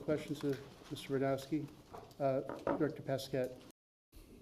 questions of Mr. Radowski. Director Pasquette.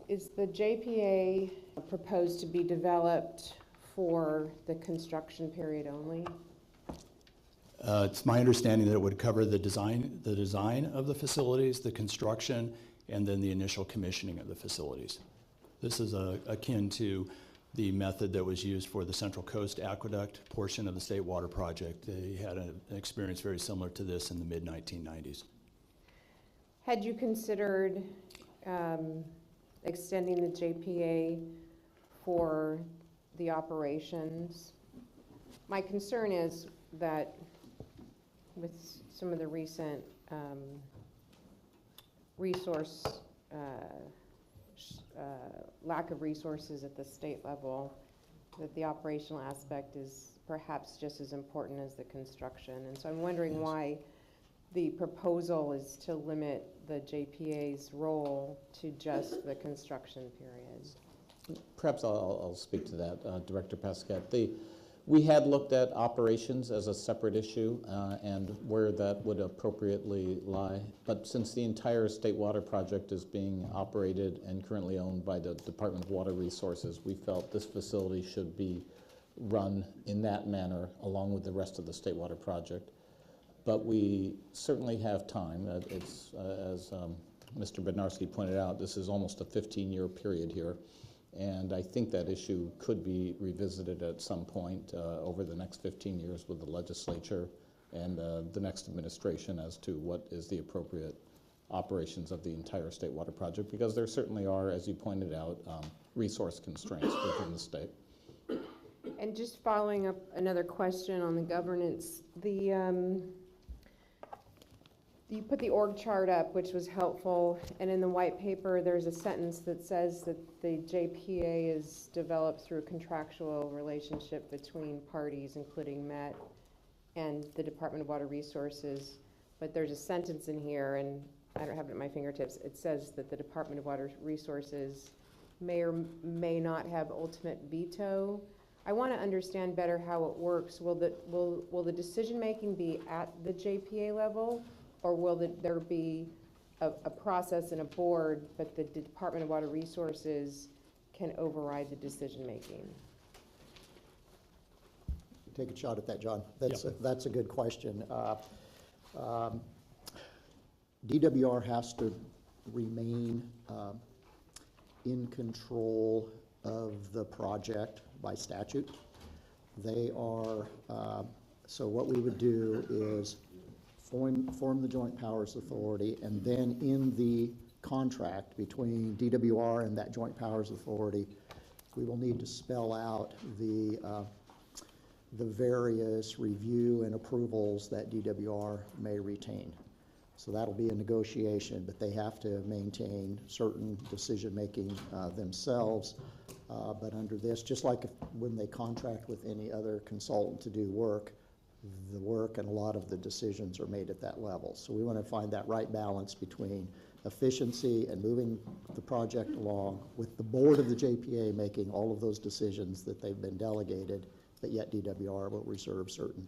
Is the JPA proposed to be developed for the construction period only? It's my understanding that it would cover the design of the facilities, the construction, and then the initial commissioning of the facilities. This is akin to the method that was used for the Central Coast Aqueduct portion of the State Water Project. They had an experience very similar to this in the mid-1990s. Had you considered extending the JPA for the operations? My concern is that with some of the recent lack of resources at the state level, that the operational aspect is perhaps just as important as the construction. And so I'm wondering why the proposal is to limit the JPA's role to just the construction period. Perhaps I'll speak to that, Director Pasquette. We had looked at operations as a separate issue and where that would appropriately lie. But since the entire State Water Project is being operated and currently owned by the Department of Water Resources, we felt this facility should be run in that manner along with the rest of the State Water Project. But we certainly have time. It's, as Mr. Bednarski pointed out, this is almost a 15-year period here. And I think that issue could be revisited at some point over the next 15 years with the legislature and the next administration as to what is the appropriate operations of the entire State Water Project, because there certainly are, as you pointed out, resource constraints within the state. And just following up another question on the governance, you put the org chart up, which was helpful, and in the white paper there's a sentence that says that the JPA is developed through a contractual relationship between parties, including MET and the Department of Water Resources. But there's a sentence in here, and I don't have it at my fingertips, it says that the Department of Water Resources may or may not have ultimate veto. I want to understand better how it works. Will the decision making be at the JPA level? Or will there be a process and a board, but the Department of Water Resources can override the decision-making? Take a shot at that, John. That's a good question. DWR has to remain in control of the project by statute. They are, so what we would do is form the Joint Powers Authority, and then in the contract between DWR and that Joint Powers Authority, we will need to spell out the various review and approvals that DWR may retain. So that'll be a negotiation, but they have to maintain certain decision-making themselves. But under this, just like when they contract with any other consultant to do work, the work and a lot of the decisions are made at that level. So we want to find that right balance between efficiency and moving the project along with the board of the JPA making all of those decisions that they've been delegated, but yet DWR will reserve certain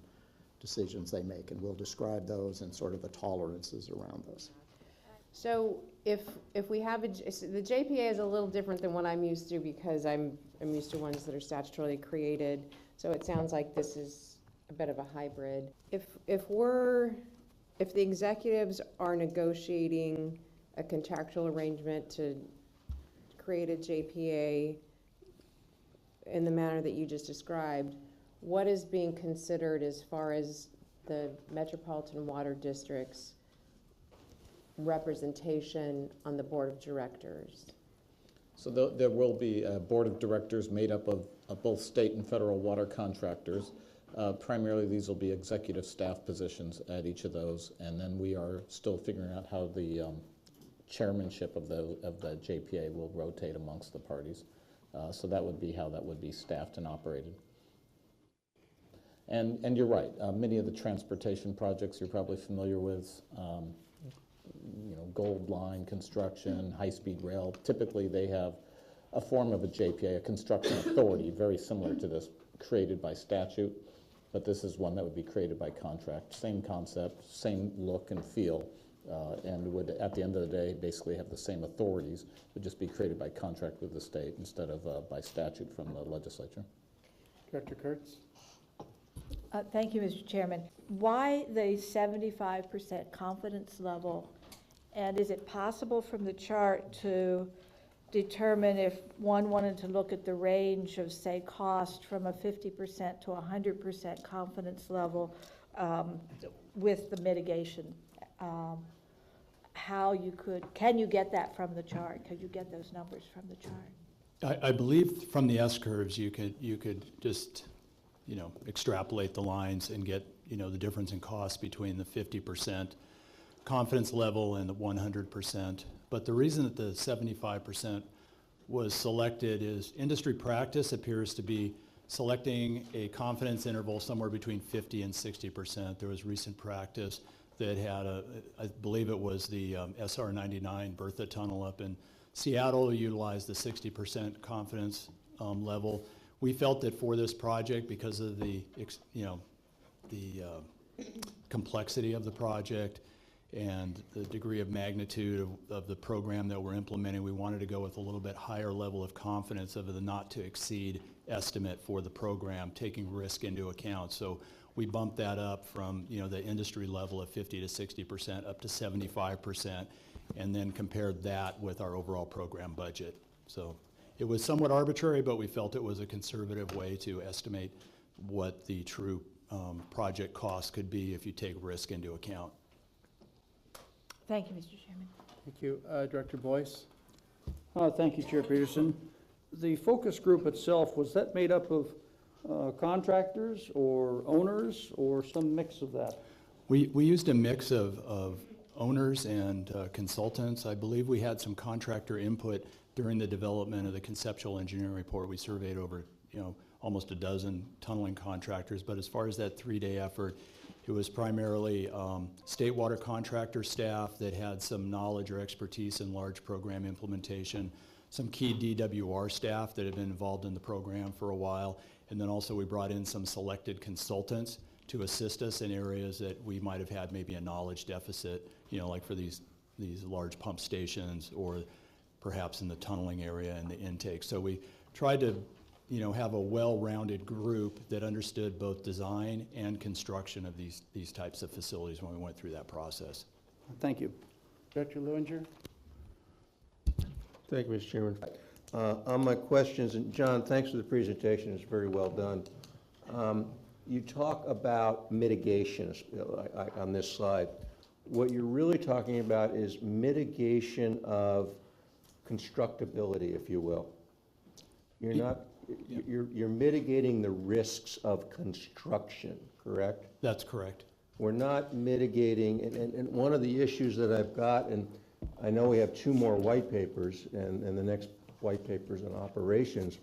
decisions they make, and we'll describe those and sort of the tolerances around those. So if we have the JPA is a little different than what I'm used to, because I'm used to ones that are statutorily created. So it sounds like this is a bit of a hybrid. If the executives are negotiating a contractual arrangement to create a JPA in the manner that you just described, what is being considered as far as the Metropolitan Water District's representation on the board of directors? So there will be a board of directors made up of both state and federal water contractors. Primarily, these will be executive staff positions at each of those, and then we are still figuring out how the chairmanship of the JPA will rotate amongst the parties. So that would be how that would be staffed and operated. And you're right. Many of the transportation projects you're probably familiar with, Gold Line construction, high-speed rail. Typically, they have a form of a JPA, a construction authority, very similar to this, created by statute. But this is one that would be created by contract. Same concept, same look and feel, and would, at the end of the day, basically have the same authorities, would just be created by contract with the state instead of by statute from the legislature. Director Kurtz? Thank you, Mr. Chairman. Why the 75% confidence level? And is it possible from the chart to determine if one wanted to look at the range of, say, cost from a 50% to 100% confidence level with the mitigation? How you can you get that from the chart? Could you get those numbers from the chart? I believe from the S-curves, you could just, extrapolate the lines and get, the difference in cost between the 50% confidence level and the 100%. But the reason that the 75% was selected is industry practice appears to be selecting a confidence interval somewhere between 50 and 60%. There was recent practice that had I believe it was the SR 99 Bertha tunnel up in Seattle utilized the 60% confidence level. We felt that for this project, because of the complexity of the project and the degree of magnitude of the program that we're implementing, we wanted to go with a little bit higher level of confidence of the not to exceed estimate for the program, taking risk into account. So we bumped that up from the industry level of 50 to 60% up to 75%, and then compared that with our overall program budget. So it was somewhat arbitrary, but we felt it was a conservative way to estimate what the true project cost could be if you take risk into account. Thank you, Mr. Chairman. Thank you. Director Boyce? Thank you, Chair Peterson. The focus group itself, was that made up of contractors or owners or some mix of that? We used a mix of owners and consultants. I believe we had some contractor input during the development of the conceptual engineering report. We surveyed over almost a dozen tunneling contractors, but as far as that 3-day effort, it was primarily state water contractor staff that had some knowledge or expertise in large program implementation, some key DWR staff that had been involved in the program for a while, and then also we brought in some selected consultants to assist us in areas that we might have had maybe a knowledge deficit, like for these large pump stations or perhaps in the tunneling area and the intake. So we tried to have a well-rounded group that understood both design and construction of these types of facilities when we went through that process. Thank you. Director Lewinger? Thank you, Mr. Chairman. On my questions, and John, thanks for the presentation. It's very well done. You talk about mitigation on this slide. What you're really talking about is mitigation of constructability, if you will. You're not. You're mitigating the risks of construction, correct? That's correct. We're not mitigating, and one of the issues that I've got, and I know we have 2 more white papers, and the next white paper's on operations.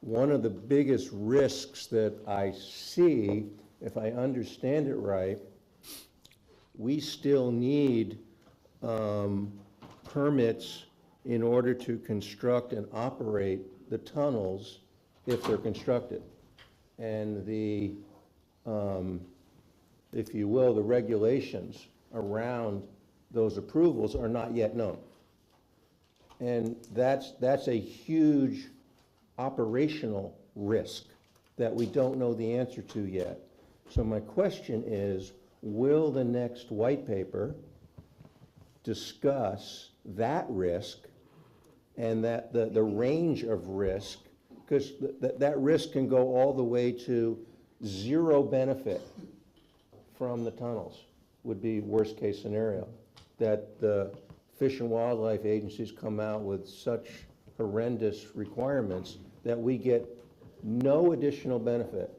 One of the biggest risks that I see, if I understand it right, we still need permits in order to construct and operate the tunnels if they're constructed. And the, if you will, the regulations around those approvals are not yet known. And that's a huge operational risk that we don't know the answer to yet. So my question is, will the next white paper discuss that risk and that the range of risk, because that risk can go all the way to 0 benefit from the tunnels, would be worst case scenario, that the Fish and Wildlife agencies come out with such horrendous requirements that we get no additional benefit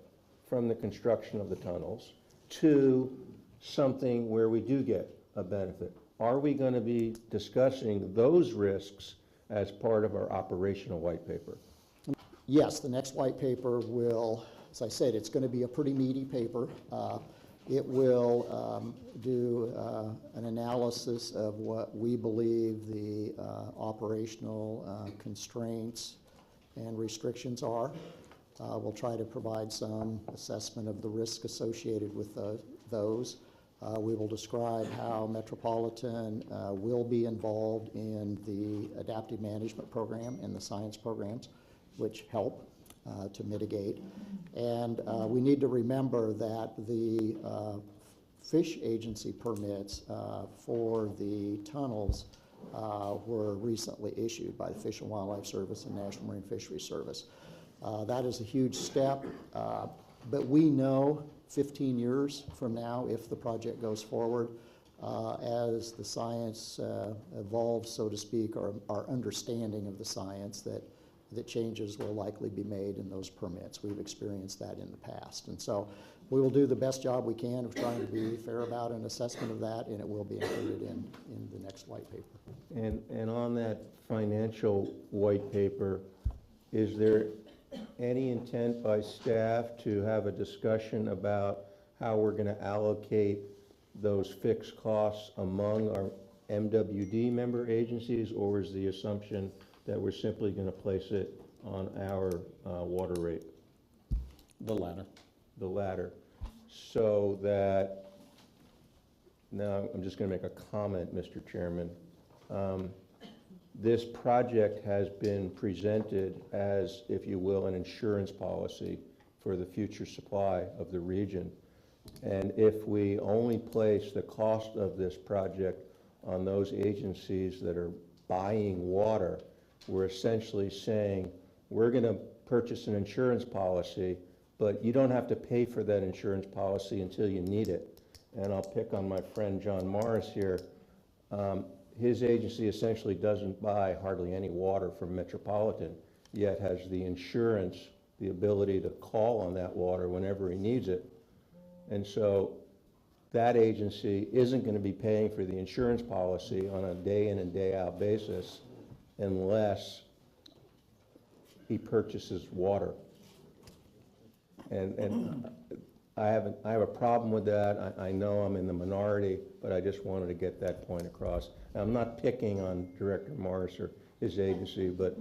from the construction of the tunnels to something where we do get a benefit. Are we going to be discussing those risks as part of our operational white paper? Yes, the next white paper will, as I said, it's going to be a pretty meaty paper. It will do an analysis of what we believe the operational constraints and restrictions are. We'll try to provide some assessment of the risk associated with those. We will describe how Metropolitan will be involved in the adaptive management program and the science programs, which help to mitigate. And we need to remember that the fish agency permits for the tunnels were recently issued by the Fish and Wildlife Service and National Marine Fisheries Service. That is a huge step, but we know 15 years from now, if the project goes forward, as the science evolves, so to speak, or our understanding of the science, that changes will likely be made in those permits. We've experienced that in the past. And so we will do the best job we can of trying to be fair about an assessment of that, and it will be included in the next white paper. And on that financial white paper, is there any intent by staff to have a discussion about how we're going to allocate those fixed costs among our MWD member agencies, or is the assumption that we're simply going to place it on our water rate? The latter. The latter. So that, now I'm just going to make a comment, Mr. Chairman. This project has been presented as, if you will, an insurance policy for the future supply of the region. And if we only place the cost of this project on those agencies that are buying water, we're essentially saying, we're going to purchase an insurance policy, but you don't have to pay for that insurance policy until you need it. And I'll pick on my friend John Morris here. His agency essentially doesn't buy hardly any water from Metropolitan, yet has the insurance, the ability to call on that water whenever he needs it. And so that agency isn't going to be paying for the insurance policy on a day in and day out basis unless he purchases water. And I have a problem with that. I know I'm in the minority, but I just wanted to get that point across. I'm not picking on Director Morris or his agency, but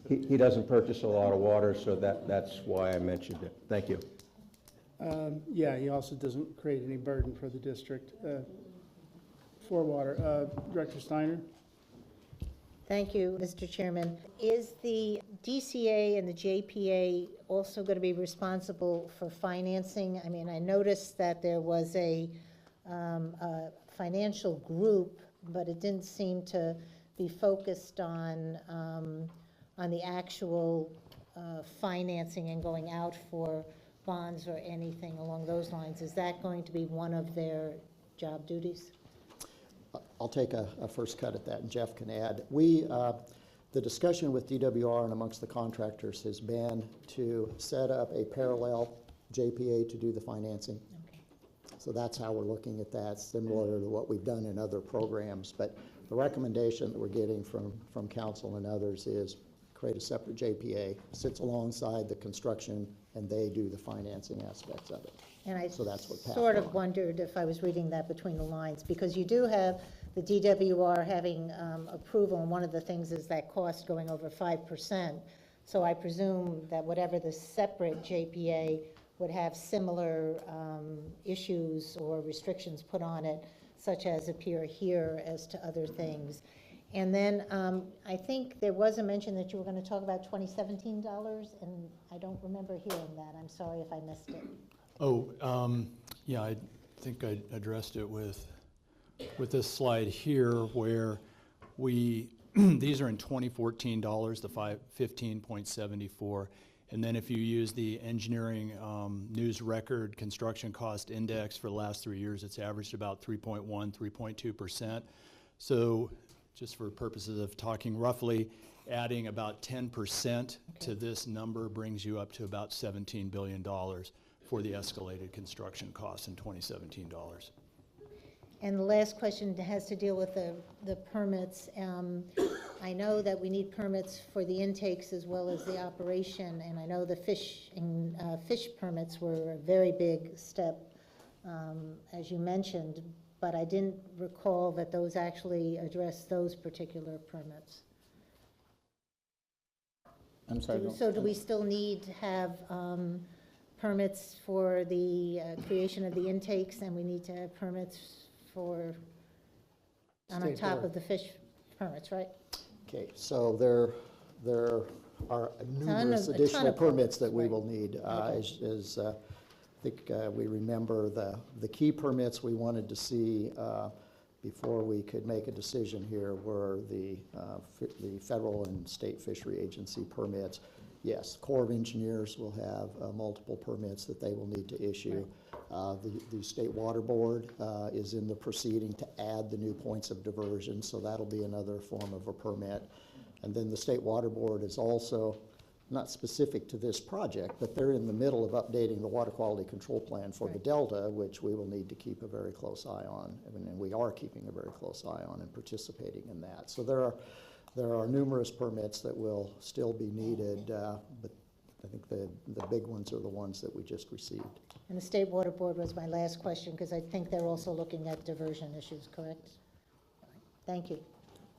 he doesn't purchase a lot of water, so that's why I mentioned it. Thank you. Yeah, he also doesn't create any burden for the district for water. Director Steiner? Thank you, Mr. Chairman. Is the DCA and the JPA also going to be responsible for financing? I mean, I noticed that there was a financial group, but it didn't seem to be focused on the actual financing and going out for bonds or anything along those lines. Is that going to be one of their job duties? I'll take a first cut at that, and Jeff can add. The discussion with DWR and amongst the contractors has been to set up a parallel JPA to do the financing. Okay. So that's how we're looking at that, similar to what we've done in other programs. But the recommendation that we're getting from council and others is create a separate JPA, sits alongside the construction, and they do the financing aspects of it. And I So that's what Pat's sort of doing. wondered if I was reading that between the lines, because you do have the DWR having approval, and one of the things is that cost going over 5%. So I presume that whatever the separate JPA would have similar issues or restrictions put on it, such as appear here as to other things. And then I think there was a mention that you were going to talk about 2017 dollars, and I don't remember hearing that. I'm sorry if I missed it. Yeah, I think I addressed it with this slide here, where we, these are in 2014 dollars, the 15.74. And then if you use the engineering news record construction cost index for the last 3 years, it's averaged about 3.1, 3.2%. So just for purposes of talking roughly, adding about 10% to this number brings you up to about $17 billion for the escalated construction costs in 2017 dollars. And the last question has to deal with the permits. I know that we need permits for the intakes as well as the operation, and I know the fish permits were a very big step, as you mentioned, but I didn't recall that those actually address those particular permits. I'm sorry. So do we still need to have permits for the creation of the intakes, and we need to have permits for, on State top board. of the fish permits, right? Okay, so there are numerous a ton additional of permits that we right. will need. Okay. As I think we remember, the key permits we wanted to see before we could make a decision here were the federal and state fishery agency permits. Yes, Corps of Engineers will have multiple permits that they will need to issue. The State Water Board is in the proceeding to add the new points of diversion, so that'll be another form of a permit. And then the State Water Board is also, not specific to this project, but they're in the middle of updating the water quality control plan for the Delta, which we will need to keep a very close eye on. And we are keeping a very close eye on and participating in that. So there are numerous permits that will still be needed, but I think the big ones are the ones that we just received. And the State Water Board was my last question, because I think they're also looking at diversion issues, correct? Thank you.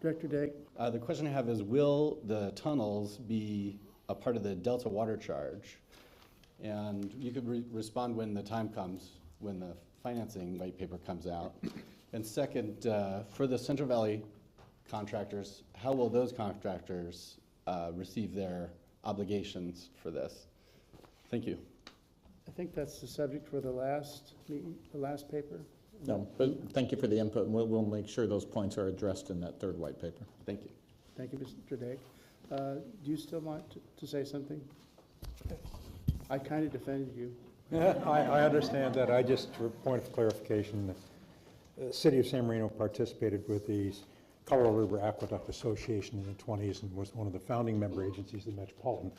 Director Dake? The question I have is, will the tunnels be a part of the Delta water charge? And you could respond when the time comes, when the financing white paper comes out. And second, for the Central Valley contractors, how will those contractors receive their obligations for this? Thank you. I think that's the subject for the last meeting, the last paper. No, but thank you for the input, and we'll make sure those points are addressed in that third white paper. Thank you. Thank you, Mr. Dake. Do you still want to say something? I kind of defended you. I understand that. I just, for point of clarification, the City of San Marino participated with the Colorado River Aqueduct Association in the 20s and was one of the founding member agencies of the Metropolitan.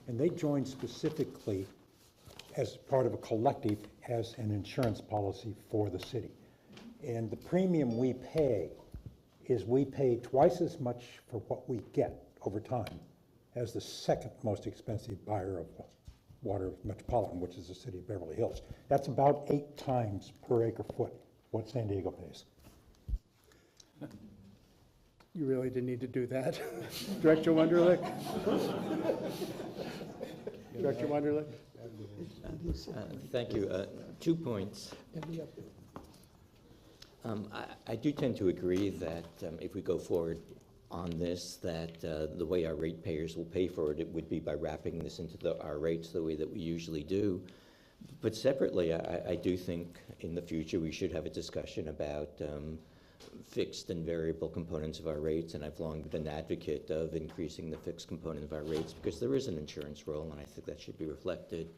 And they joined specifically as part of a collective as an insurance policy for the city. And the premium we pay is we pay twice as much for what we get over time as the second most expensive buyer of water of Metropolitan, which is the city of Beverly Hills. That's about 8 times per acre foot what San Diego pays. You really didn't need to do that. Director Wunderlich? Director Wunderlich? Thank you. 2 points. I do tend to agree that if we go forward on this, that the way our ratepayers will pay for it, it would be by wrapping this into our rates the way that we usually do. But separately, I do think in the future we should have a discussion about fixed and variable components of our rates, and I've long been an advocate of increasing the fixed component of our rates because there is an insurance role, and I think that should be reflected.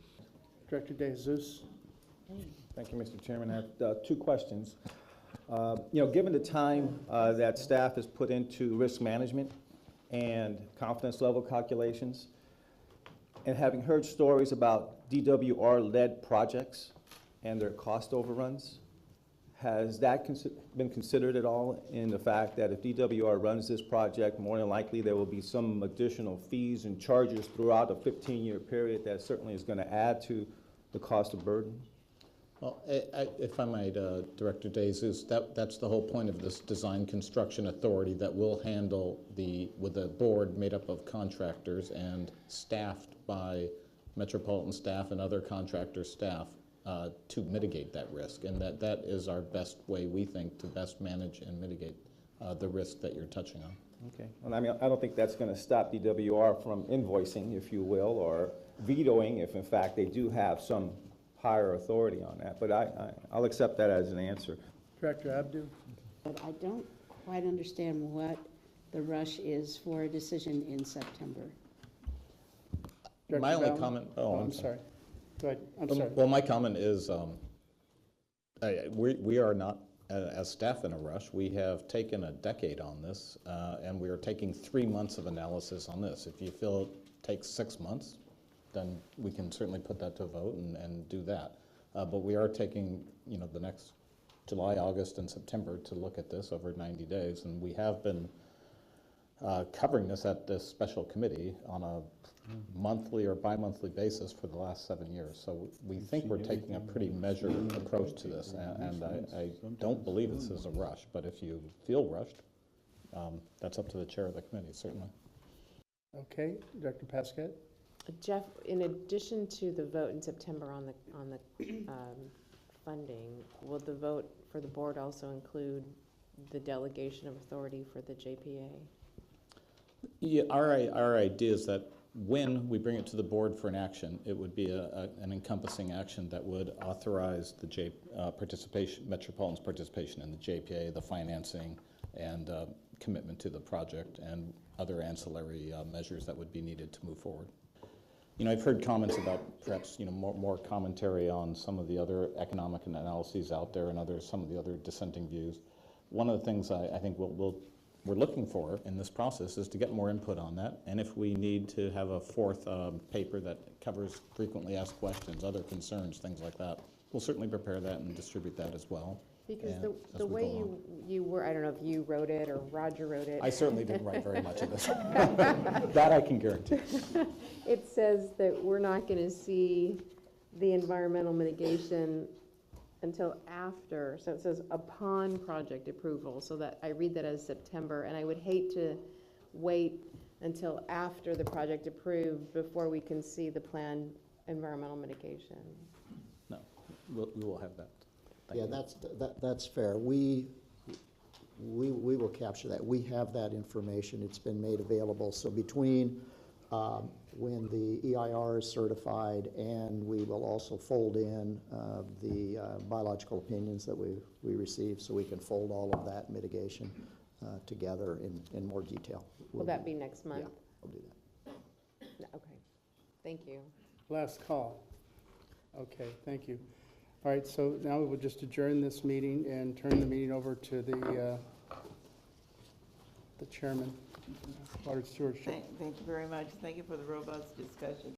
Director De Jesus? Thank you, Mr. Chairman. I have 2 questions. Given the time that staff has put into risk management and confidence level calculations, and having heard stories about DWR-led projects and their cost overruns, has that been considered at all in the fact that if DWR runs this project, more than likely there will be some additional fees and charges throughout a 15-year period that certainly is going to add to the cost of burden? Well, if I might, Director Days, that's the whole point of this design construction authority that will handle with a board made up of contractors and staffed by Metropolitan staff and other contractor staff to mitigate that risk. And that is our best way, we think, to best manage and mitigate the risk that you're touching on. Okay. Well, I mean, I don't think that's going to stop DWR from invoicing, if you will, or vetoing if, in fact, they do have some higher authority on that. But I'll accept that as an answer. Director Abdu? But I don't quite understand what the rush is for a decision in September. Director My only Ballin? comment, I'm sorry. Go ahead, I'm sorry. Well, my comment is we are not, as staff, in a rush. We have taken a decade on this, and we are taking 3 months of analysis on this. If you feel it takes 6 months, then we can certainly put that to a vote and do that. But we are taking, the next July, August, and September to look at this over 90 days, and we have been covering this at this special committee on a monthly or bi-monthly basis for the last 7 years. So we think we're taking a pretty measured approach to this, and I don't believe this is a rush, but if you feel rushed, that's up to the chair of the committee, certainly. Okay, Director Pasquette? Jeff, in addition to the vote in September on the funding, will the vote for the board also include the delegation of authority for the JPA? Yeah, our idea is that when we bring it to the board for an action, it would be an encompassing action that would authorize the Metropolitan's participation in the JPA, the financing, and commitment to the project, and other ancillary measures that would be needed to move forward. You know, I've heard comments about perhaps, you know, more commentary on some of the other economic analyses out there and some of the other dissenting views. One of the things I think we're looking for in this process is to get more input on that, and if we need to have a fourth paper that covers frequently asked questions, other concerns, things like that, we'll certainly prepare that and distribute that as well. Because the way you were, I don't know if you wrote it or Roger wrote it. I certainly didn't write very much of this. That I can guarantee. It says that we're not going to see the environmental mitigation until after, so it says upon project approval, so that I read that as September, and I would hate to wait until after the project approved before we can see the planned environmental mitigation. No, we will have that. Yeah, that's fair. We will capture that. We have that information. It's been made available. So between when the EIR is certified, and we will also fold in the biological opinions that we receive, so we can fold all of that mitigation together in more detail. Will that be next month? Yeah, we'll do that. Okay, thank you. Last call. Okay, thank you. All right, so now we will just adjourn this meeting and turn the meeting over to the chairman, Water Stewardship. Thank you very much. Thank you for the robust discussion.